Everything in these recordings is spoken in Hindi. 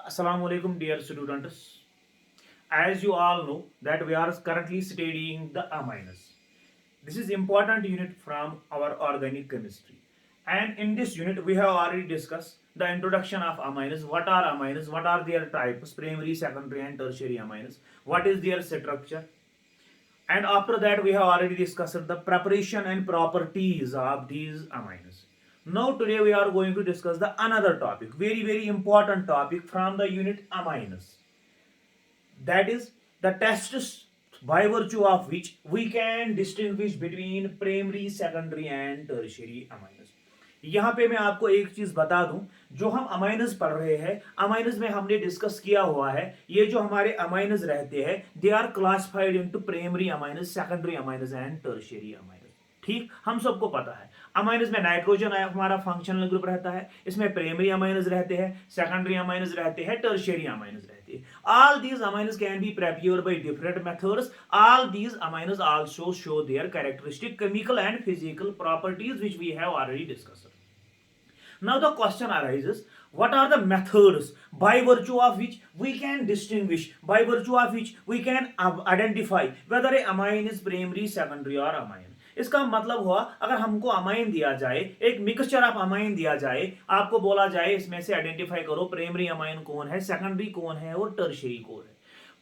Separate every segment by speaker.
Speaker 1: Assalamu alaikum, dear students. As you all know that we are currently studying the aminos. This is important unit from our organic chemistry. And in this unit, we have already discussed the introduction of aminos. What are aminos? What are their types? Primary, secondary, and tertiary aminos. What is their structure? And after that, we have already discussed the preparation and properties of these aminos. Now today we are going to discuss the another topic, very important topic from the unit aminos. That is the tests by virtue of which we can distinguish between primary, secondary and tertiary aminos. यहाँ पे मैं आपको एक चीज बता दूं, जो हम अमाइनस पढ़ रहे हैं, अमाइनस में हमने डिस्कस किया हुआ है, ये जो हमारे अमाइनस रहते हैं, they are classified into primary amines, secondary amines and tertiary amines. ठीक, हम सबको पता है अमाइनस में नाइट्रोजन हमारा फंक्शनल ग्रुप रहता है, इसमें प्राइमरी अमाइनस रहते हैं, सेकेंडरी अमाइनस रहते हैं, टर्शियरी अमाइनस रहते हैं। All these aminos can be prepared by different methods. All these aminos also show their characteristic chemical and physical properties which we have already discussed. Now the question arises, what are the methods by virtue of which we can distinguish, by virtue of which we can identify whether a amine is primary, secondary or amine? इसका मतलब हुआ, अगर हमको अमाइन दिया जाए, एक मिक्सचर ऑफ अमाइन दिया जाए, आपको बोला जाए इसमें से आइडेंटिफाई करो प्राइमरी अमाइन कौन है, सेकेंडरी कौन है और टर्शियरी कौन है।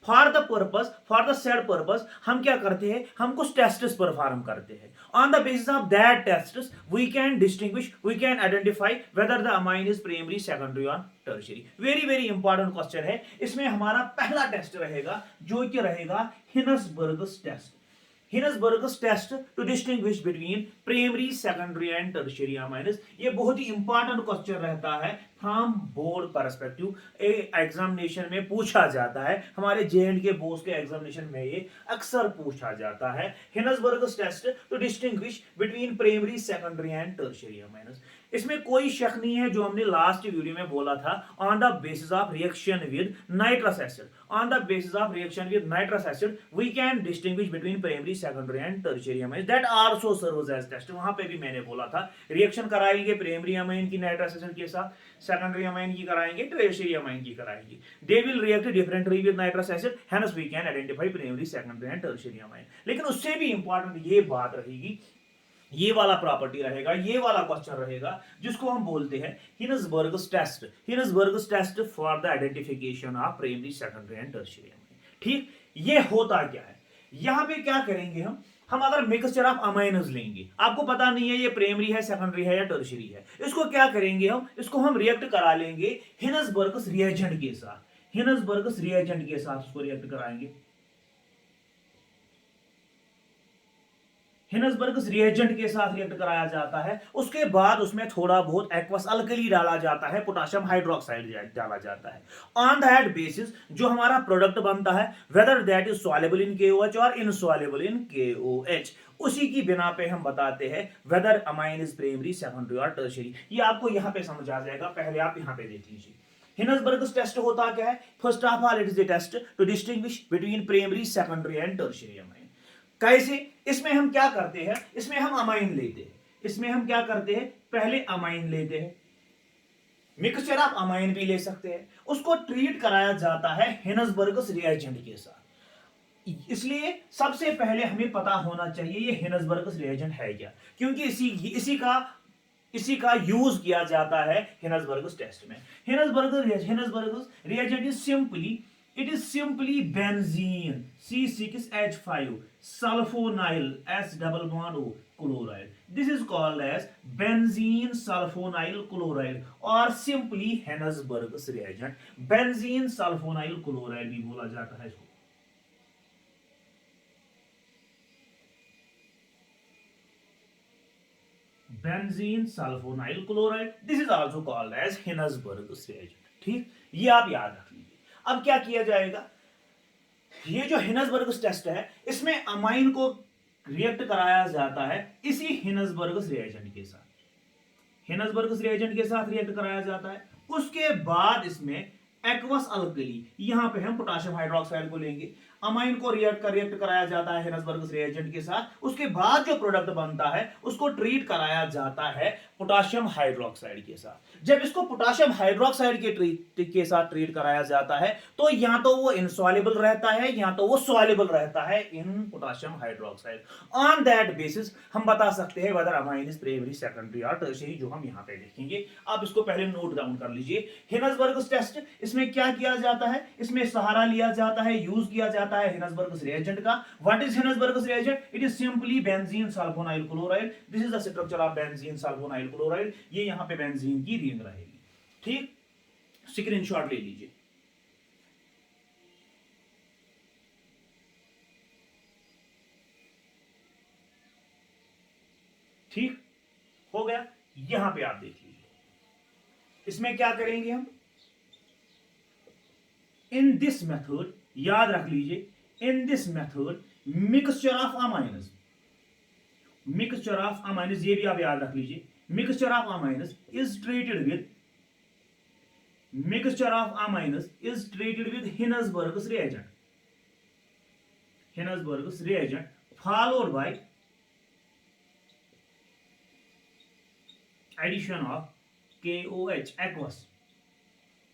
Speaker 1: For the purpose, for the said purpose हम क्या करते हैं, हम कुछ टेस्ट्स परफॉर्म करते हैं। On the basis of that tests we can distinguish, we can identify whether the amine is primary, secondary और टर्शियरी। वेरी इंपॉर्टेंट क्वेश्चन है। इसमें हमारा पहला टेस्ट रहेगा जो कि रहेगा Hinsberg's test. Hinsberg's test to distinguish between primary, secondary and tertiary aminos। ये बहुत ही इंपॉर्टेंट क्वेश्चन रहता है फ्रॉम बोर्ड परस्पेक्टिव। एग्जामिनेशन में पूछा जाता है, हमारे जे&के बोर्ड के एग्जामिनेशन में ये अक्सर पूछा जाता है। Hinsberg's test to distinguish between primary, secondary and tertiary aminos। इसमें कोई शक नहीं है, जो हमने लास्ट वीडियो में बोला था, on the basis of reaction with nitrous acid, on the basis of reaction with nitrous acid we can distinguish between primary, secondary and tertiary amine. That also serves as test. वहां पे भी मैंने बोला था रिएक्शन कराएंगे प्राइमरी अमाइन की नाइट्रस एसिड के साथ, सेकेंडरी अमाइन की कराएंगे, टर्शियरी अमाइन की कराएंगे। They will react differently with nitrous acid, hence we can identify primary, secondary and tertiary amine. लेकिन उससे भी इंपॉर्टेंट ये बात रहेगी, ये वाला प्रॉपर्टी रहेगा, ये वाला क्वेश्चन रहेगा जिसको हम बोलते हैं Hinsberg's test. Hinsberg's test for the identification of primary, secondary and tertiary amine. ठीक, ये होता क्या है, यहां पे क्या करेंगे हम अगर मिक्सचर ऑफ अमाइनस लेंगे, आपको पता नहीं है ये प्राइमरी है, सेकेंडरी है या टर्शियरी है, इसको क्या करेंगे इसको हम रिएक्ट करा लेंगे हिनसबर्ग्स रिएजेंट के साथ। हिनसबर्ग्स रिएजेंट के साथ उसको रिएक्ट कराएंगे। हिनसबर्ग्स रिएजेंट के साथ रिएक्ट कराया जाता है। उसके बाद उसमें थोड़ा बहुत एक्वस अल्कली डाला जाता है, पोटेशियम हाइड्रोक्साइड डाला जाता है। ऑन दैट बेसिस जो हमारा प्रोडक्ट बनता है, whether that is soluble in KOH और इनसॉल्युबल इन KOH, उसी की बिना पे हम बताते हैं whether amine is primary, secondary और टर्शियरी। ये आपको यहां पे समझ आ जाएगा, पहले आप यहां पे देख लीजिए। हिनसबर्ग्स टेस्ट होता क्या है? First of all it is the test to distinguish between primary, secondary and tertiary amine. कैसे? इसमें हम क्या करते हैं, इसमें हम अमाइन लेते हैं। इसमें हम क्या करते हैं, पहले अमाइन लेते हैं, मिक्सचर ऑफ अमाइन भी ले सकते हैं, उसको ट्रीट कराया जाता है हिनसबर्ग्स रिएजेंट के साथ। इसलिए सबसे पहले हमें पता होना चाहिए ये हिनसबर्ग्स रिएजेंट है क्या, क्योंकि इसी का यूज किया जाता है हिनसबर्ग्स टेस्ट में। Hinsberg's reagent is simply, it is simply benzene C6H5 sulfonyl S double bond O chloride. This is called as benzene sulfonyl chloride or simply Hinsberg's reagent। benzene sulfonyl chloride भी बोला जाता है इसको। benzene sulfonyl chloride, this is also called as Hinsberg's reagent। ठीक, ये आप याद रख लीजिए। अब क्या किया जाएगा, ये जो हिनसबर्ग्स टेस्ट है, इसमें अमाइन को रिएक्ट कराया जाता है इसी हिनसबर्ग्स रिएजेंट के साथ। हिनसबर्ग्स रिएजेंट के साथ रिएक्ट कराया जाता है। उसके बाद इसमें एक्वस अल्कली, यहां पे हम पोटेशियम हाइड्रोक्साइड को लेंगे, अमाइन को रिएक्ट कराया जाता है हिनसबर्ग्स रिएजेंट के साथ। उसके बाद जो प्रोडक्ट बनता है उसको ट्रीट कराया जाता है पोटाशियम हाइड्रोक्साइड के साथ। जब इसको पोटाशियम हाइड्रोक्साइड के साथ ट्रीट कराया जाता है तो या तो वो इनसॉल्युबल रहता है या तो वो सॉल्युबल रहता है in potassium hydroxide. On that basis हम बता सकते हैं whether amine is primary secondary और टर्शियरी, जो हम यहाँ पे देखेंगे। आप इसको पहले नोट डाउन कर लीजिए। हिनसबर्ग्स टेस्ट, इसमें क्या किया जाता है, इसमें सहारा लिया जाता है, यूज किया जाता है हिनसबर्ग्स रिएजेंट का। What is Hinsberg's reagent? It is simply benzene sulphonyl chloride. This is the structure of benzene sulphonyl chloride. ये यहाँ पे बेंजीन की रिंग रहेगी। ठीक, स्क्रीनशॉट ले लीजिए। ठीक हो गया। यहां पे आप देख लीजिए इसमें क्या करेंगे हम। इन दिस मेथड, याद रख लीजिए, in this method mixture of amines, mixture of amines, ये भी आप याद रख लीजिए, mixture of amines is treated with, mixture of amines is treated with Hinsberg's reagent, Hinsberg's reagent followed by addition of KOH aqueous.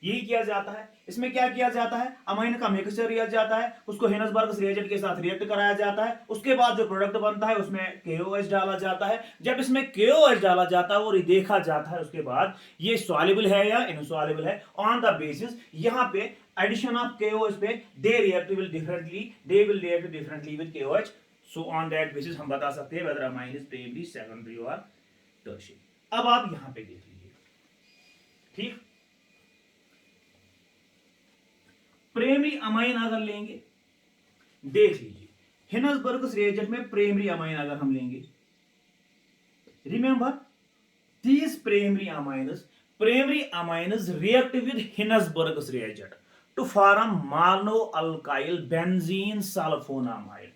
Speaker 1: यही किया जाता है। इसमें क्या किया जाता है, अमाइन का मिक्सचर लिया जाता है, उसको हिनसबर्ग्स रिएजेंट के साथ रिएक्ट कराया जाता है, उसके बाद जो प्रोडक्ट बनता है उसमें KOH डाला जाता है। जब इसमें KOH डाला जाता है और देखा जाता है उसके बाद ये सॉल्युबल है या इनसॉल्युबल है, ऑन द बेसिस यहां पे एडिशन ऑफ KOH पे they react will differently, they will react differently with KOH। So on that basis हम बता सकते हैं whether amine is primary secondary और टर्शियरी। अब आप यहां पे देख लीजिए। ठीक, प्राइमरी अमाइन अगर लेंगे, देख लीजिए हिनसबर्ग्स रिएजेंट में प्राइमरी अमाइन अगर हम लेंगे, remember these primary amines react with Hinsberg's reagent to form monoalkyl benzene sulfonamide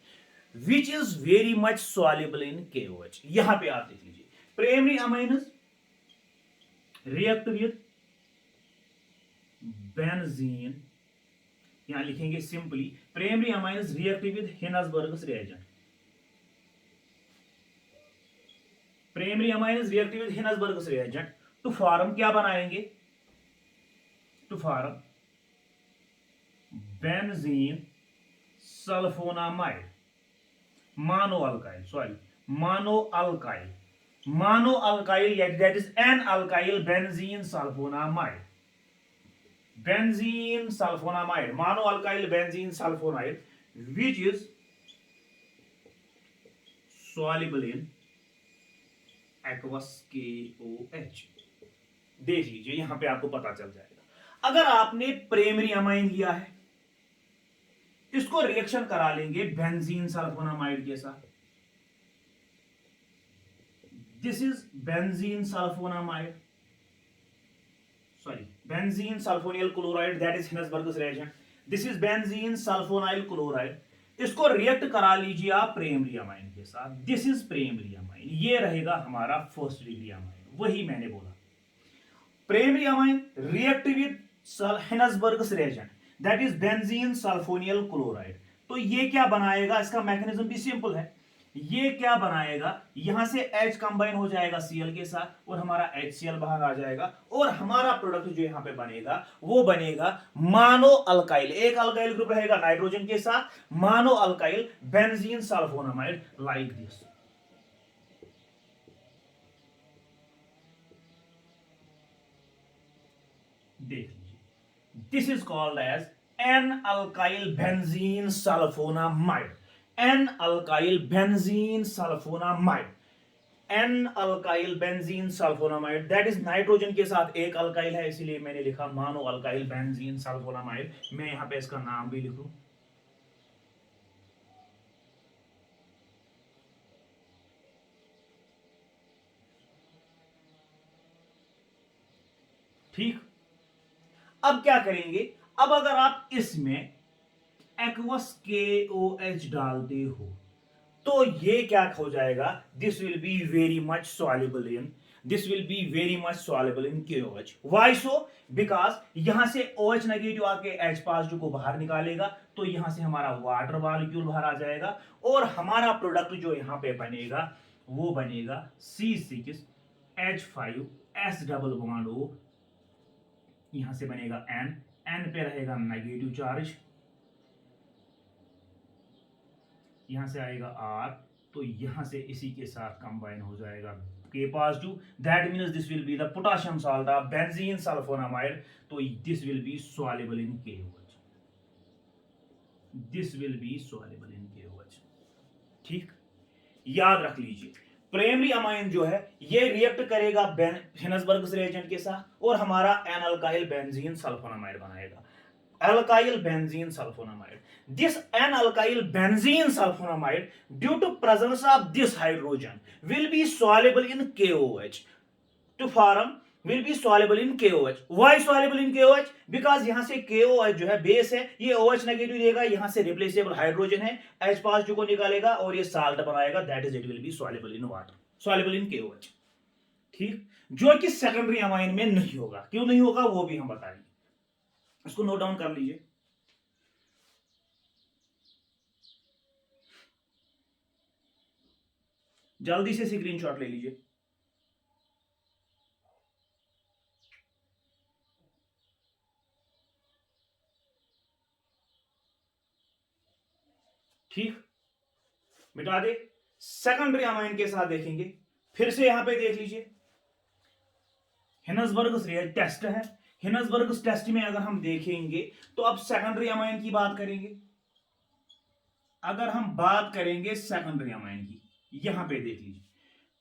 Speaker 1: which is very much soluble in KOH। यहां पे आप देख लीजिए primary amines react with benzene, यहां लिखेंगे simply primary amines react with Hinsberg's reagent, primary amines react with Hinsberg's reagent to form, क्या बनाएंगे, to form benzene sulphonamide monoalkyl, sorry monoalkyl, monoalkyl that is N alkyl benzene sulphonamide, benzene sulphonamide, monoalkyl benzene sulphonide which is soluble in aqueous KOH। देख लीजिए यहां पे आपको पता चल जाएगा। अगर आपने प्राइमरी अमाइन लिया है, इसको रिएक्शन करा लेंगे बेंजीन सल्फोनामाइड के साथ, this is benzene sulphonamide, sorry benzene sulphonyl chloride that is Hinsberg's reagent, this is benzene sulphonyl chloride. इसको रिएक्ट करा लीजिए आप प्राइमरी अमाइन के साथ, दिस इज प्राइमरी अमाइन, ये रहेगा हमारा फर्स्ट डिग्री अमाइन। वही मैंने बोला primary amine react with Hinsberg's reagent that is benzene sulphonyl chloride. तो ये क्या बनाएगा, इसका मैकेनिज्म भी सिंपल है। ये क्या बनाएगा, यहां से H कंबाइन हो जाएगा Cl के साथ और हमारा HCl बाहर आ जाएगा और हमारा प्रोडक्ट जो यहां पे बनेगा वो बनेगा मोनो अल्काइल, एक अल्काइल ग्रुप रहेगा नाइट्रोजन के साथ, mono alkyl benzene sulfonamide like this. देख लीजिए this is called as N alkyl benzene sulfonamide, N alkyl benzene sulfonamide, N alkyl benzene sulfonamide that is nitrogen के साथ एक अल्काइल है, इसीलिए मैंने लिखा मोनो अल्काइल बेंजीन सल्फोनामाइड। मैं यहां पे इसका नाम भी लिखूं, ठीक। अब क्या करेंगे, अब अगर आप इसमें एक्वस KOH डालते हो तो ये क्या हो जाएगा, this will be very much soluble in, this will be very much soluble in KOH। Why so, because यहां से OH नेगेटिव आके H पॉजिटिव को बाहर निकालेगा तो यहां से हमारा वाटर मॉलिक्यूल बाहर आ जाएगा और हमारा प्रोडक्ट जो यहां पे बनेगा वो बनेगा C6 H5 S double bond O, यहां से बनेगा N पे रहेगा नेगेटिव चार्ज, यहां से आएगा R, तो यहां से इसी के साथ कंबाइन हो जाएगा K positive, that means this will be the potassium salt of benzene sulphonamide, तो this will be soluble in KOH, this will be soluble in KOH। ठीक, याद रख लीजिए प्राइमरी अमाइन जो है ये रिएक्ट करेगा हिनसबर्ग रिएजेंट के साथ और हमारा एन अल्काइल बेंजीन सल्फोनामाइड बनाएगा, alkyl benzene sulfonamide. This N-alkyl benzene sulfonamide, due to presence of this hydrogen, will be soluble in KOH. To form will be soluble in KOH. Why soluble in KOH? Because यहाँ से KOH जो है बेस है, ये OH नेगेटिव देगा, यहाँ से रिप्लेसेबल हाइड्रोजन है, H पॉजिटिव को निकालेगा और ये साल्ट बनाएगा, that is it will be soluble in water, soluble in KOH. ठीक, जो कि सेकेंडरी अमाइन में नहीं होगा। क्यों नहीं होगा वो भी हम बताएंगे, इसको नोट डाउन कर लीजिए। जल्दी से स्क्रीनशॉट ले लीजिए। ठीक, मिटा दे। सेकेंडरी अमाइन के साथ देखेंगे, फिर से यहां पे देख लीजिए, हिनसबर्ग टेस्ट है। हिनसबर्ग टेस्ट में अगर हम देखेंगे तो अब सेकेंडरी अमाइन की बात करेंगे। अगर हम बात करेंगे सेकेंडरी अमाइन की, यहां पे देख लीजिए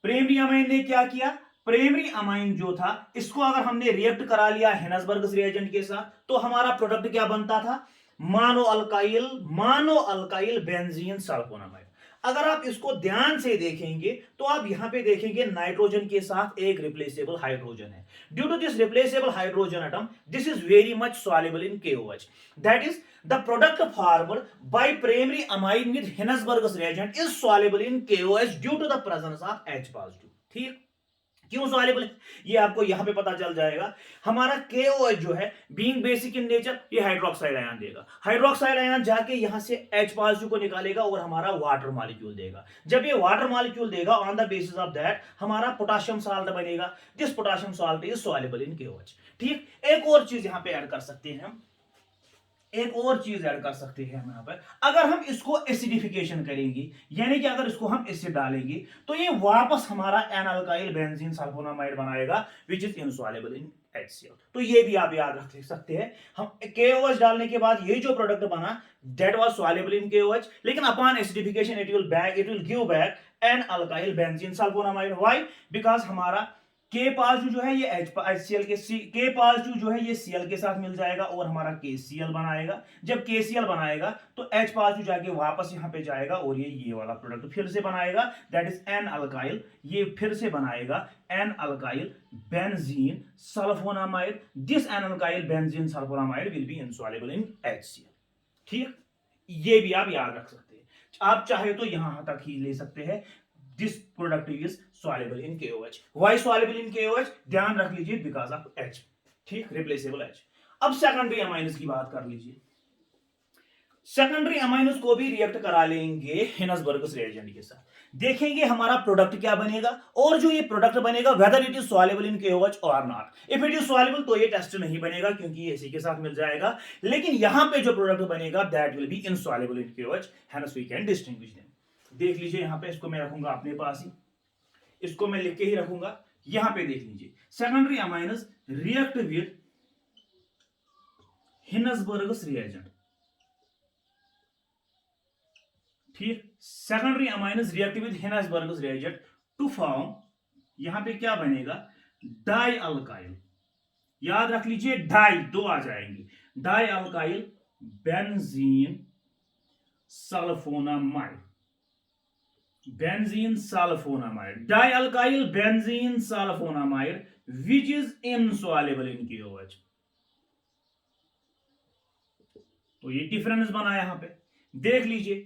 Speaker 1: प्राइमरी अमाइन ने क्या किया, प्राइमरी अमाइन जो था इसको अगर हमने रिएक्ट करा लिया हिनसबर्ग रिएजेंट के साथ तो हमारा प्रोडक्ट क्या बनता था, मानो अल्काइल बेंजीन सल्फोनामाइड। अगर आप इसको ध्यान से देखेंगे तो आप यहां पे देखेंगे नाइट्रोजन के साथ एक रिप्लेसेबल हाइड्रोजन है। Due to this replaceable hydrogen atom this is very much soluble in KOH, that is the product formed by primary amine with Hinsberg reagent is soluble in KOH due to the presence of H positive. ठीक, क्यों सॉल्युबल है ये आपको यहां पे पता चल जाएगा। हमारा KOH जो है बीइंग बेसिक इन नेचर, ये हाइड्रोक्साइड आयन देगा, हाइड्रोक्साइड आयन जाके यहां से H पॉजिटिव को निकालेगा और हमारा वाटर मॉलिक्यूल देगा। जब ये वाटर मॉलिक्यूल देगा on the basis of that हमारा पोटेशियम सॉल्ट बनेगा, this potassium salt is soluble in KOH। ठीक, एक और चीज यहां पे ऐड कर सकते हैं हम, एक और चीज ऐड कर सकते हैं हम यहां पर, अगर हम इसको एसिडिफिकेशन करेंगे, यानी कि अगर इसको हम एसिड डालेंगे तो ये वापस हमारा एन अल्काइल बेंजीन सल्फोनामाइड बनाएगा which is insoluble in HCl। तो ये भी आप याद रख सकते हैं, हम KOH डालने के बाद ये जो प्रोडक्ट बना that was soluble in KOH, लेकिन upon acidification it will give back N alkyl benzene sulfonamide. Why? Because हमारा K पॉजिटिव जो है ये HCl के K पॉजिटिव जो है ये Cl के साथ मिल जाएगा और हमारा KCl बनाएगा। जब KCl बनाएगा तो H पॉजिटिव जाके वापस यहां पे जाएगा और ये वाला प्रोडक्ट फिर से बनाएगा, दैट इज एन अल्काइल, ये फिर से बनाएगा N alkyl benzene sulphonamide. This N alkyl benzene sulfonamide will be insoluble in HCl। ठीक, ये भी आप याद रख सकते हैं, आप चाहे तो यहां तक ही ले सकते हैं। This product is soluble in KOH. Why soluble in KOH? ध्यान रख लीजिए because of H। ठीक, रिप्लेसेबल H। अब सेकेंडरी अमाइनस की बात कर लीजिए। सेकेंडरी अमाइनस को भी रिएक्ट करा लेंगे हिनसबर्ग रिएजेंट के साथ, देखेंगे हमारा प्रोडक्ट क्या बनेगा और जो ये प्रोडक्ट बनेगा whether it is soluble in KOH और not. If it is soluble तो ये टेस्ट नहीं बनेगा क्योंकि ये इसी के साथ मिल जाएगा, लेकिन यहां पे जो प्रोडक्ट बनेगा that will be insoluble in KOH, hence we can distinguish them. देख लीजिए यहां पे, इसको मैं रखूंगा अपने पास ही, इसको मैं लिख के ही रखूंगा। यहां पे देख लीजिए secondary amines react with Hinsberg reagent. ठीक, secondary amines react with Hinsberg reagent to form, यहां पे क्या बनेगा, डाई अल्काइल। याद रख लीजिए डाई, दो आ जाएंगे, di alkyl benzene sulfonamide, benzene sulfonamide, dialkyl benzene sulfonamide which is insoluble in KOH। तो ये डिफरेंस बना यहां पे, देख लीजिए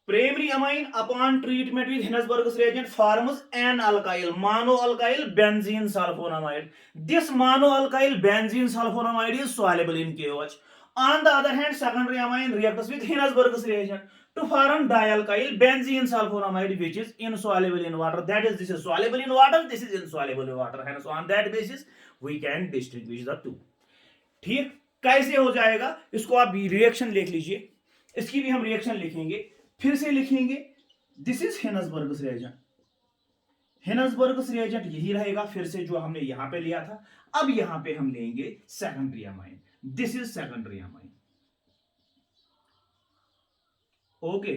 Speaker 1: primary amine upon treatment with Hinsberg reagent forms N alkyl mono alkyl benzene sulphonamide. This mono alkyl benzene sulphonamide is soluble in KOH। On the other hand, secondary amine reacts with Hinsberg's reagent to form dialkyl benzene sulfonamide which is insoluble in water. That is, this is soluble in water, this is insoluble in water. Hence on that basis we can distinguish the two. ठीक, कैसे हो जाएगा इसको आप रिएक्शन लिख लीजिए, इसकी भी हम रिएक्शन लिखेंगे, फिर से लिखेंगे. This is Hinsberg's reagent. Hinsberg's reagent यही रहेगा फिर से जो हमने यहां पे लिया था. अब यहां पे हम लेंगे secondary amine. This is secondary amine. Okay,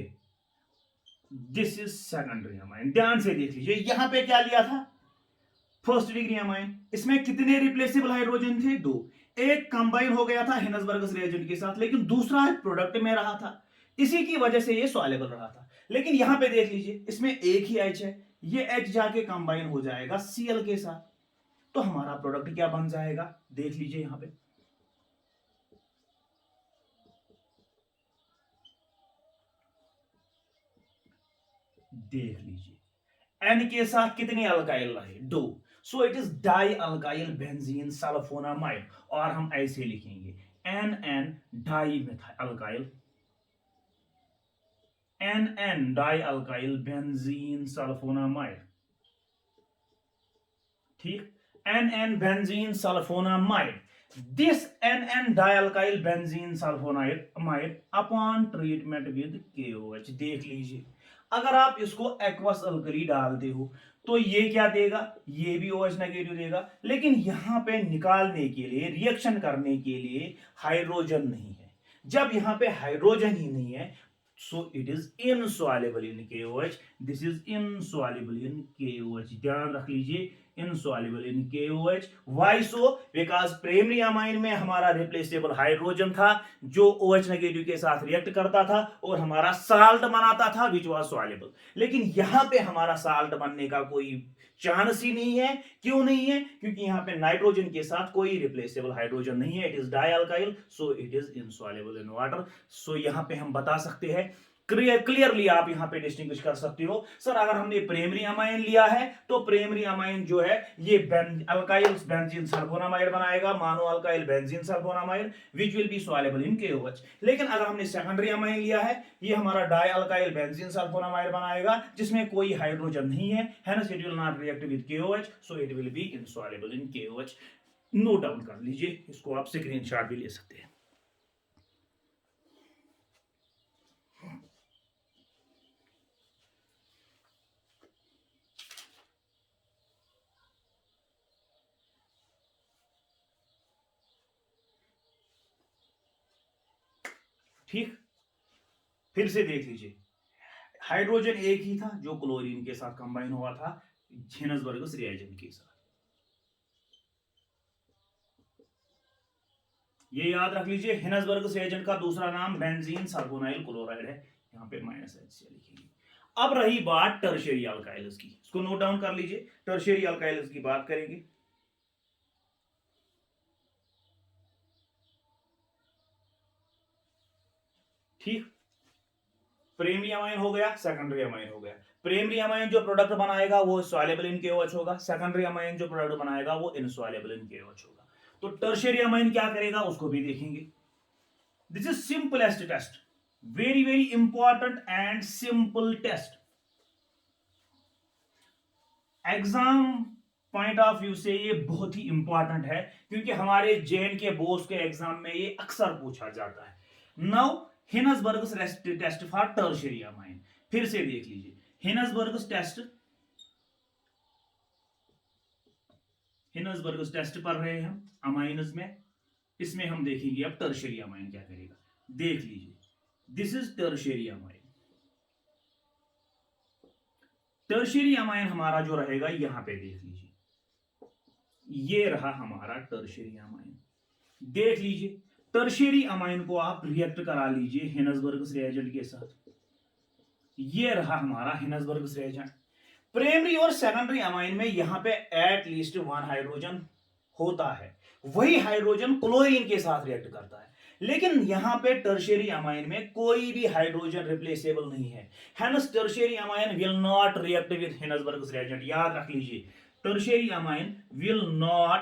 Speaker 1: this is secondary amine. ध्यान से देख लीजिए यहां पे क्या लिया था, फर्स्ट डिग्री अमाइन. इसमें कितने रिप्लेसेबल हाइड्रोजन थे, 2. एक कंबाइन हो गया था हेनसबर्ग्स रिएजेंट के साथ, लेकिन दूसरा प्रोडक्ट में रहा था, इसी की वजह से ये सॉल्युबल रहा था. लेकिन यहां पे देख लीजिए इसमें एक ही H है, ये H जाके कंबाइन हो जाएगा Cl के साथ, तो हमारा प्रोडक्ट क्या बन जाएगा, देख लीजिए यहां पे. देख लीजिए N के साथ कितने अल्काइल रहे, 2. So it is di alkyl benzene sulfonamide. और हम ऐसे लिखेंगे NN di alkyl, NN di alkyl benzene sulfonamide. ठीक, NN benzene sulfonamide. This NN dialkyl benzene sulfonamide upon treatment with KOH. देख लीजिए अगर आप इसको एक्वस अल्कली डालते हो तो ये क्या देगा, ये भी OH नेगेटिव देगा, लेकिन यहां पे निकालने के लिए, रिएक्शन करने के लिए हाइड्रोजन नहीं है. जब यहां पे हाइड्रोजन ही नहीं है सो it is insoluble in KOH. This is insoluble in KOH. ध्यान रख लीजिए, insoluble in KOH. Why so? Because primary amine में हमारा रिप्लेसेबल हाइड्रोजन था जो OH नेगेटिव के साथ रिएक्ट करता था और हमारा साल्ट बनाता था विच वाज सॉल्युबल. लेकिन यहां पे हमारा साल्ट बनने का कोई चांस ही नहीं है. क्यों नहीं है, क्योंकि यहां पे नाइट्रोजन के साथ कोई रिप्लेसेबल हाइड्रोजन नहीं है. It is dialkyl, so it is insoluble in water. सो यहां पे हम बता सकते हैं, क्लियरली आप यहां पे डिस्टिंग्विश कर सकते हो. सर अगर हमने प्राइमरी अमाइन लिया है तो प्राइमरी अमाइन जो है ये अल्काइल बेंजीन सल्फोनामाइड बनाएगा, mono alkyl benzene sulfonamide which will be soluble in KOH. लेकिन अगर हमने सेकेंडरी अमाइन लिया है ये हमारा डाई अल्काइल बेंजीन सल्फोनामाइड बनाएगा जिसमें कोई हाइड्रोजन नहीं है. Hence it will not react with KOH, so it will be insoluble in KOH. Note down कर लीजिए, इसको आप स्क्रीनशॉट भी ले सकते हैं. ठीक, फिर से देख लीजिए हाइड्रोजन एक ही था जो क्लोरीन के साथ कंबाइन हुआ था हेनसबर्ग्स रिएजेंट के साथ. ये याद रख लीजिए, हेनसबर्ग्स रिएजेंट का दूसरा नाम बेंजीन सल्फोनाइल क्लोराइड है. यहां पे -H से लिखेंगे. अब रही बात टर्शियरी अल्काइल्स की, इसको नोट डाउन कर लीजिए. टर्शियरी अल्काइल्स की बात करेंगे. ठीक, प्राइमरी अमाइन हो गया, सेकेंडरी अमाइन हो गया. प्राइमरी अमाइन जो प्रोडक्ट बनाएगा वो सॉल्युबल इन KOH होगा, सेकेंडरी अमाइन जो प्रोडक्ट बनाएगा वो इनसॉल्युबल इन KOH होगा. तो टर्शियरी अमाइन क्या करेगा उसको भी देखेंगे. This is simplest test, very very important and simple test. Exam point of view से ये बहुत ही इंपॉर्टेंट है क्योंकि हमारे JN के बोर्ड के एग्जाम में ये अक्सर पूछा जाता है. Now Hinsberg's test for tertiary amine. फिर से देख लीजिए हेनसबर्ग्स टेस्ट पढ़ रहे हैं हम अमाइन्स में. इसमें हम देखेंगे अब टर्शियरी अमाइन क्या करेगा. देख लीजिए this is tertiary amine. Tertiary amine हमारा जो रहेगा यहां पे देख लीजिए, ये रहा हमारा टर्शियरी अमाइन. देख लीजिए टर्शियरी अमाइन को आप रिएक्ट करा लीजिए हेनसबर्ग्स रिएजेंट के साथ. ये रहा हमारा हेनसबर्ग्स रिएजेंट. प्राइमरी और सेकेंडरी अमाइन में यहां पे एट लीस्ट 1 हाइड्रोजन होता है, वही हाइड्रोजन क्लोरीन के साथ रिएक्ट करता है. लेकिन यहां पे टर्शियरी अमाइन में कोई भी हाइड्रोजन रिप्लेसेबल नहीं है. Hence tertiary amine will not react with Hinsberg's reagent. याद रख लीजिए tertiary amine will not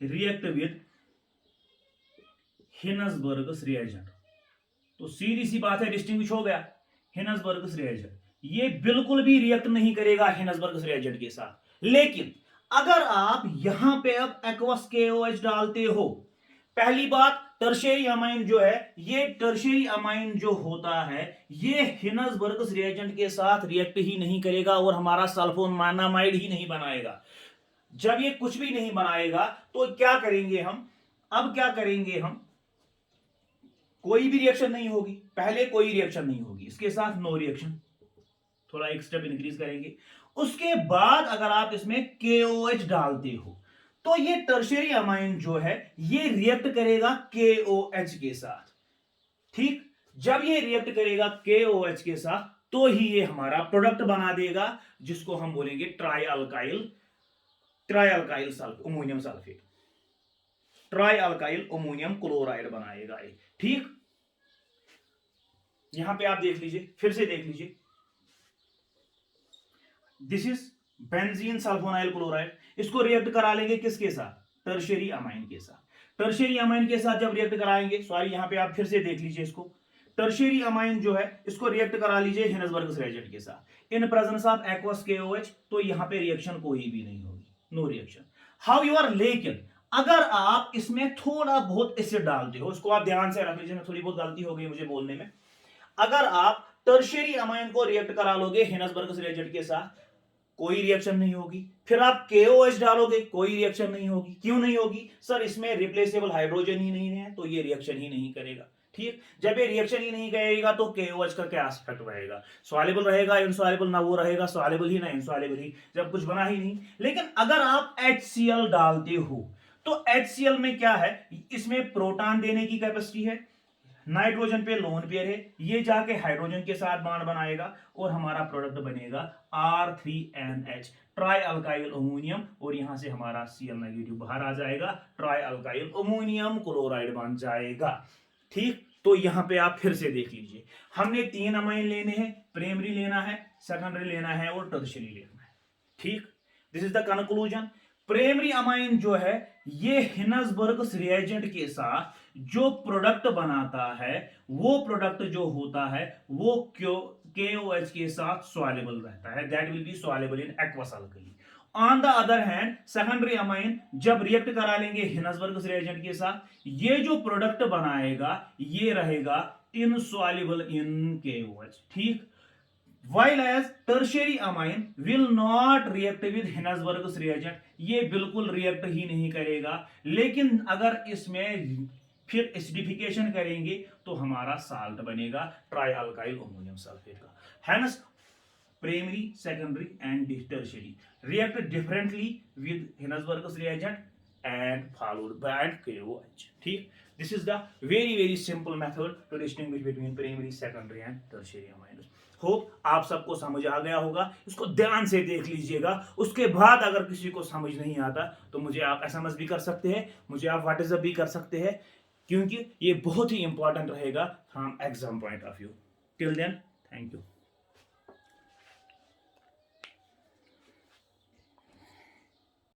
Speaker 1: react with Hinsberg's reagent. तो सीधी सी बात है, डिस्टिंग्विश हो गया. हिनसबर्ग रिएजेंट, ये बिल्कुल भी रिएक्ट नहीं करेगा हिनसबर्ग रिएजेंट के साथ। लेकिन अगर आप यहां पे अब एक्वस KOH डालते हो, पहली बात टर्शियरी अमाइन जो है, ये टर्शियरी अमाइन जो होता है ये हिनसबर्ग रिएजेंट के साथ रिएक्ट ही नहीं करेगा और हमारा सल्फोनामाइड ही नहीं बनाएगा। जब ये कुछ भी नहीं बनाएगा तो क्या करेंगे हम, अब क्या करेंगे हम, कोई भी रिएक्शन नहीं होगी, पहले कोई रिएक्शन नहीं होगी, इसके साथ नो रिएक्शन, थोड़ा एक स्टेप इंक्रीज करेंगे। उसके बाद अगर आप इसमें KOH डालते हो तो ये टर्शियरी अमाइन जो है ये रिएक्ट करेगा KOH के साथ। ठीक, जब ये रिएक्ट करेगा KOH के साथ तो ही ये हमारा प्रोडक्ट बना देगा जिसको हम बोलेंगे try alkyl ammonium sulphate, try alkyl ammonium chloride बनाएगा ये। ठीक, यहां पे आप देख लीजिए, फिर से देख लीजिए, this is benzene sulphonyl chloride, इसको रिएक्ट करा लेंगे किसके साथ, टर्शियरी अमाइन के साथ। टर्शियरी अमाइन के साथ जब रिएक्ट कराएंगे, सॉरी यहां पे आप फिर से देख लीजिए इसको, टर्शियरी अमाइन जो है इसको रिएक्ट करा लीजिए हिनसबर्ग रिएजेंट के साथ in presence of aqueous KOH, तो यहां पे रिएक्शन कोई भी नहीं होगी, नो रिएक्शन। हाउएवर लेकिन अगर आप इसमें थोड़ा बहुत एसिड डालते हो, उसको आप ध्यान से रख लीजिए, थोड़ी बहुत गलती हो गई मुझे बोलने में, अगर आप टर्शियरी अमाइन को रिएक्ट करा लोगे हिनसबर्ग रिएजेंट के साथ कोई रिएक्शन नहीं होगी, फिर आप KOH डालोगे कोई रिएक्शन नहीं होगी। क्यों नहीं होगी सर, इसमें रिप्लेसेबल हाइड्रोजन ही नहीं है तो ये रिएक्शन ही नहीं करेगा। ठीक, जब ये रिएक्शन ही नहीं करेगा तो KOH का क्या एस्पेक्ट रहेगा, सॉल्युबल रहेगा, इनसॉल्युबल ना, वो रहेगा सॉल्युबल ही ना इनसॉल्युबल ही, जब कुछ बना ही नहीं। लेकिन अगर आप HCl डालते हो तो HCl में क्या है, इसमें प्रोटॉन देने की कैपेसिटी है, नाइट्रोजन पे लोन पेयर है, ये जाके हाइड्रोजन के साथ बॉन्ड बनाएगा और हमारा प्रोडक्ट बनेगा R3NH, ट्राई अल्काइल अमोनियम, और यहां से हमारा Cl नेगेटिव बाहर आ जाएगा, ट्राई अल्काइल अमोनियम क्लोराइड बन जाएगा। ठीक, तो यहां पे आप फिर से देख लीजिए, हमने 3 अमाइन लेने हैं, प्राइमरी लेना है, सेकेंडरी लेना है और टर्शियरी लेना है। ठीक, this is the conclusion. Primary amine जो है ये हिनसबर्ग रिएजेंट के साथ जो प्रोडक्ट बनाता है वो प्रोडक्ट जो होता है वो KOH के साथ सॉल्युबल रहता है, that will be soluble in aqueous alkali. On the other hand secondary amine जब रिएक्ट करा लेंगे हिनसबर्ग रिएजेंट के साथ, ये जो प्रोडक्ट बनाएगा ये रहेगा इनसॉल्युबल इन KOH। ठीक, while as tertiary amine will not react with Hinsberg's reagent, ये बिल्कुल रिएक्ट ही नहीं करेगा। लेकिन अगर इसमें फिर एसिडिफिकेशन करेंगे तो हमारा साल्ट बनेगा ट्राई अल्काइल अमोनियम सल्फेट का। Hence primary, secondary and tertiary react differently with Hinsberg's reagent and followed by KOH। ठीक, this is the very simple method to distinguish between primary, secondary and tertiary amines। Hope आप सबको समझ आ गया होगा, इसको ध्यान से देख लीजिएगा। उसके बाद अगर किसी को समझ नहीं आता तो मुझे आप SMS भी कर सकते हैं, मुझे आप WhatsApp भी कर सकते हैं, क्योंकि ये बहुत ही इंपॉर्टेंट रहेगा from exam point of view. Till then, thank you.